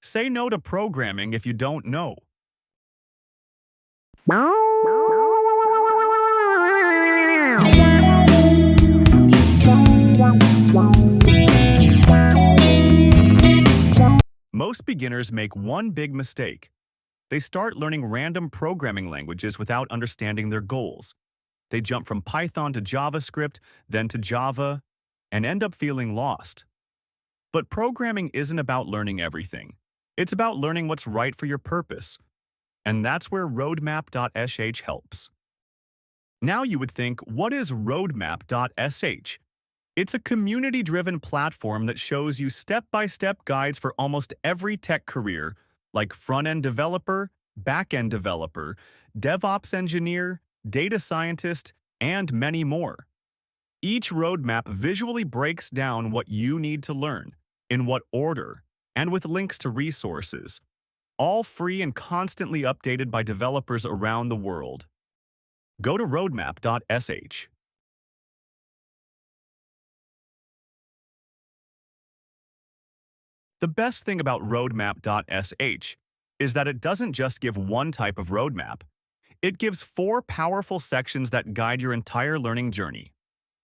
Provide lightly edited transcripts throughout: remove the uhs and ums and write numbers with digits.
Say no to programming if you don't know. Most beginners make one big mistake. They start learning random programming languages without understanding their goals. They jump from Python to JavaScript, then to Java, and end up feeling lost. But programming isn't about learning everything. It's about learning what's right for your purpose. And that's where roadmap.sh helps. Now you would think, what is roadmap.sh? It's a community-driven platform that shows you step-by-step guides for almost every tech career, like front-end developer, back-end developer, DevOps engineer, data scientist, and many more. Each roadmap visually breaks down what you need to learn, in what order, and with links to resources, all free and constantly updated by developers around the world. Go to roadmap.sh. The best thing about roadmap.sh is that it doesn't just give one type of roadmap. It gives 4 powerful sections that guide your entire learning journey.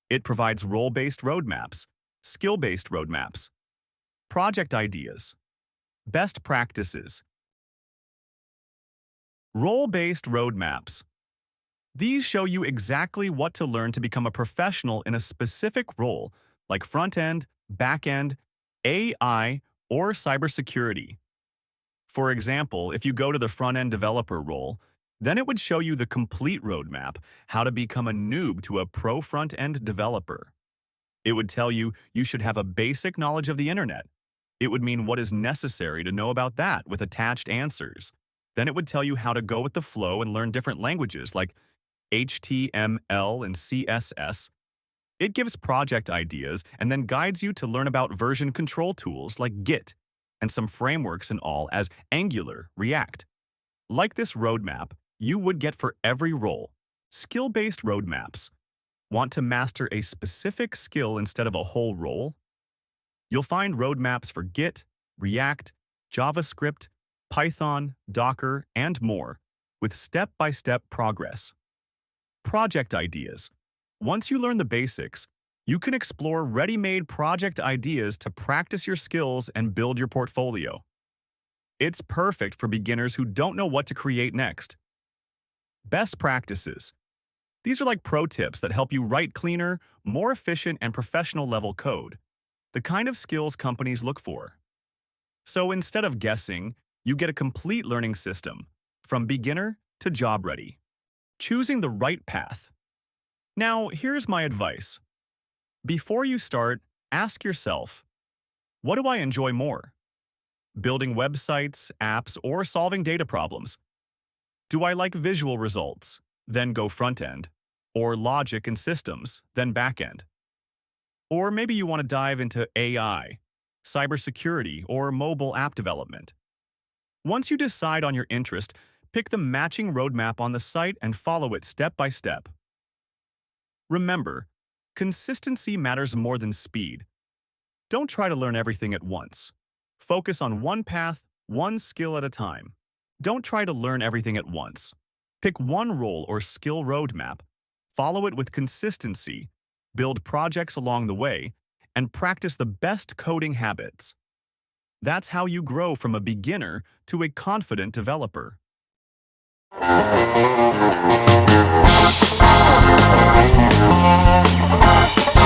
It provides role-based roadmaps, skill-based roadmaps, project ideas, best practices, role-based roadmaps. These show you exactly what to learn to become a professional in a specific role, like front-end, back-end, AI, or cybersecurity. For example, if you go to the front-end developer role, then it would show you the complete roadmap, how to become a noob to a pro front-end developer. It would tell you you should have a basic knowledge of the internet. It would mean what is necessary to know about that with attached answers. Then it would tell you how to go with the flow and learn different languages like HTML and CSS. It gives project ideas and then guides you to learn about version control tools like Git and some frameworks and all as Angular, React. Like this roadmap, you would get for every role. Skill-based roadmaps. Want to master a specific skill instead of a whole role? You'll find roadmaps for Git, React, JavaScript, Python, Docker, and more, with step-by-step progress. Project ideas. Once you learn the basics, you can explore ready-made project ideas to practice your skills and build your portfolio. It's perfect for beginners who don't know what to create next. Best practices. These are like pro tips that help you write cleaner, more efficient, and professional-level code, the kind of skills companies look for. So instead of guessing, you get a complete learning system, from beginner to job-ready. Choosing the right path. Now, here's my advice. Before you start, ask yourself, what do I enjoy more? Building websites, apps, or solving data problems? Do I like visual results? Then go front-end. Or logic and systems, then back-end. Or maybe you want to dive into AI, cybersecurity, or mobile app development. Once you decide on your interest, pick the matching roadmap on the site and follow it step by step. Remember, consistency matters more than speed. Don't try to learn everything at once. Focus on one path, one skill at a time. Don't try to learn everything at once. Pick one role or skill roadmap, follow it with consistency, build projects along the way, and practice the best coding habits. That's how you grow from a beginner to a confident developer.